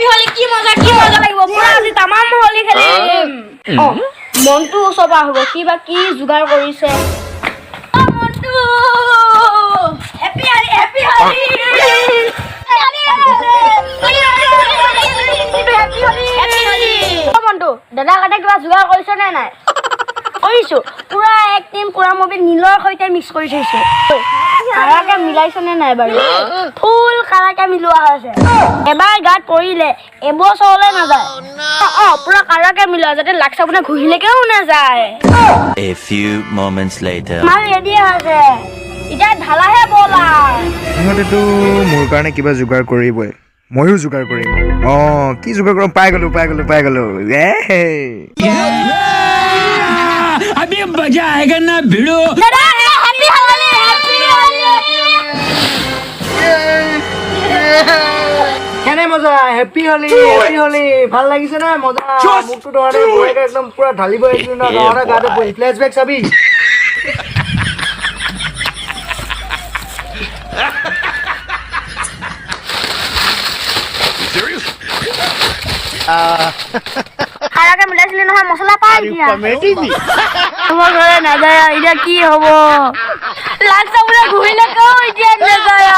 happy হলি কি মজা লাগিব পুৰা আজি তামাম হলি খেলিম মনটো সবা হ'ব কিবা কি যোগাৰ কৰিছে মনটো হেপি হলি মনটো দাদা কাটে কিবা যোগাৰ কৰিছে নে নাই কৰিছো পুৰা এক টিম পুৰা মবি নীলৰ সৈতে মিক্স কৰি থৈছে কাৰাকে মিলাইছে নে নাই বাৰু ফুল কাৰাকে মিলোৱা হৈছে এবাৰ গাত পৰিলে এবছৰলে নাযায় পুৰা কাৰাকে মিলোৱা যাতে লাগ চাবনে ঘুহিলেকেও নাযায় A few moments later মাল ৰেডি হৈছে এতিয়া ঢালাহে বলা সিহঁতেতো মোৰ কাৰণে কিবা যোগাৰ কৰিবই ময়ো যোগাৰ কৰিম কি যোগাৰ কৰিম পাই গলো अभी मजा आएगा ना भिड़ो দাদা হেপি হলি কেনে মজা হেপি হলি ভাল লাগিছে না মজা মুখটো ধৰে একদম পুৰা ঢালিব আহিছিল না ধৰে গাতে পৰি ফ্লেশবেক চাবি কাৰাকে মিলাইছিলি নহয় মছলা পাই দিয়া তোমাৰ ঘৰে নাযায় এতিয়া কি হ'ব লাগ চাবনে ঘুহিলেকেও এতিয়া নাযায়